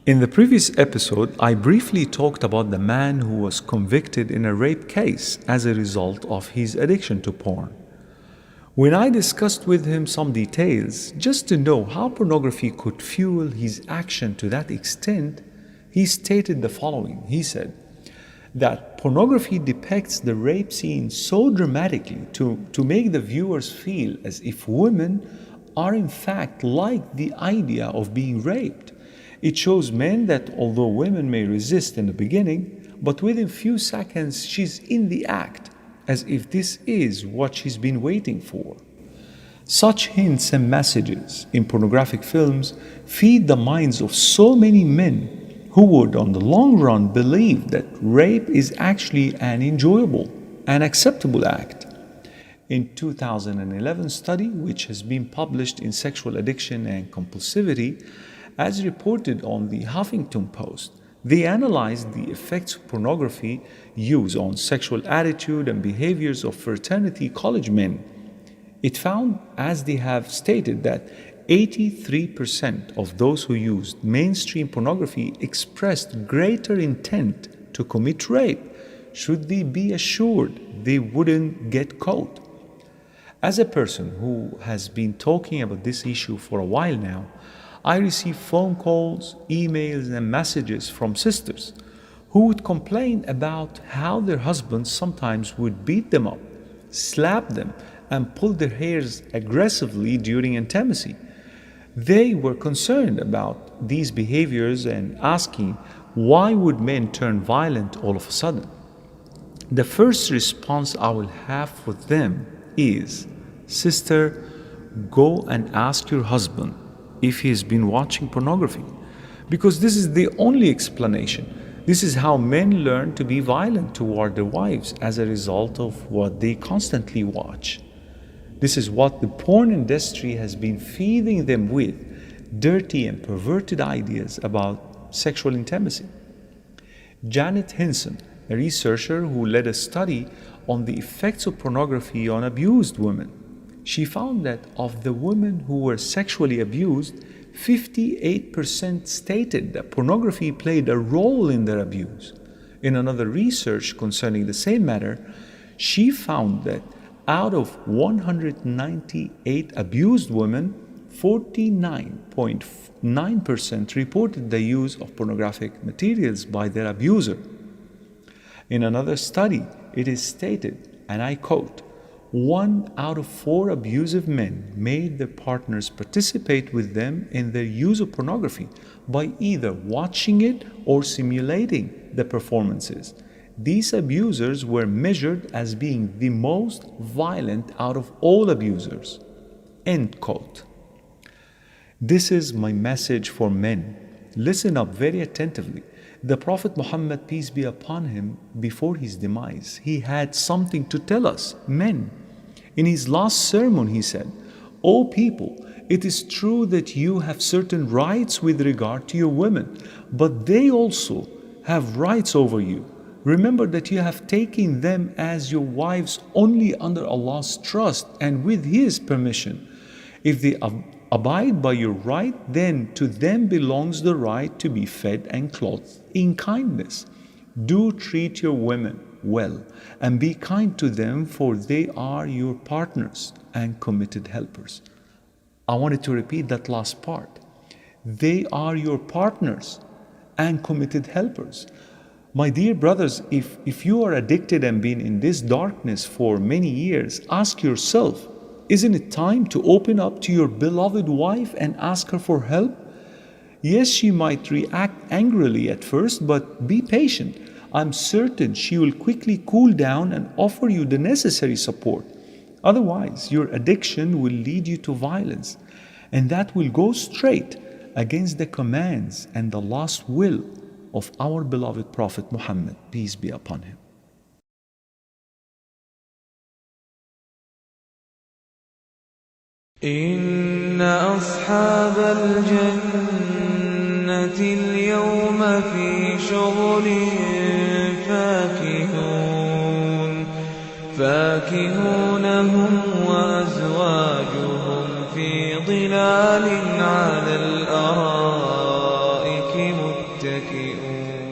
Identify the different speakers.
Speaker 1: In the previous episode, I briefly talked about the man who was convicted in a rape case as a result of his addiction to porn. When I discussed with him some details, just to know how pornography could fuel his action to that extent, he stated the following. He said that pornography depicts the rape scene so dramatically to make the viewers feel as if women are in fact like the idea of being raped. It shows men that although women may resist in the beginning, but within few seconds she's in the act, as if this is what she's been waiting for. Such hints and messages in pornographic films feed the minds of so many men who would, on the long run, believe that rape is actually an enjoyable and acceptable act. In 2011 study, which has been published in Sexual Addiction and Compulsivity, as reported on the Huffington Post, they analyzed the effects of pornography use on sexual attitude and behaviors of fraternity college men. It found, as they have stated, that 83% of those who used mainstream pornography expressed greater intent to commit rape, should they be assured they wouldn't get caught. As a person who has been talking about this issue for a while now, I receive phone calls, emails, and messages from sisters who would complain about how their husbands sometimes would beat them up, slap them, and pull their hairs aggressively during intimacy. They were concerned about these behaviors and asking, why would men turn violent all of a sudden? The first response I will have for them is, sister, go and ask your husband if he has been watching pornography, because this is the only explanation. This is how men learn to be violent toward their wives as a result of what they constantly watch. This is what the porn industry has been feeding them with, dirty and perverted ideas about sexual intimacy. Janet Hinson, a researcher who led a study on the effects of pornography on abused women, she found that of the women who were sexually abused, 58% stated that pornography played a role in their abuse. In another research concerning the same matter, she found that out of 198 abused women, 49.9% reported the use of pornographic materials by their abuser. In another study, it is stated, and I quote, 1 out of 4 abusive men made their partners participate with them in their use of pornography by either watching it or simulating the performances. These abusers were measured as being the most violent out of all abusers. End quote. This is my message for men. Listen up very attentively. The Prophet Muhammad, peace be upon him, before his demise, he had something to tell us, men. In his last sermon, he said, O people, it is true that you have certain rights with regard to your women, but they also have rights over you. Remember that you have taken them as your wives only under Allah's trust and with His permission. If they abide by your right, then to them belongs the right to be fed and clothed in kindness. Do treat your women well and be kind to them, for they are your partners and committed helpers. I wanted to repeat that last part. They are your partners and committed helpers. My dear brothers, if you are addicted and been in this darkness for many years, ask yourself, isn't it time to open up to your beloved wife and ask her for help? Yes, she might react angrily at first, but be patient. I'm certain she will quickly cool down and offer you the necessary support. Otherwise, your addiction will lead you to violence, and that will go straight against the commands and the last will of our beloved Prophet Muhammad, peace be upon him.
Speaker 2: إن أصحاب الجنة اليوم في شغل فاكهون هم وأزواجهم في ظلال على الأرائك متكئون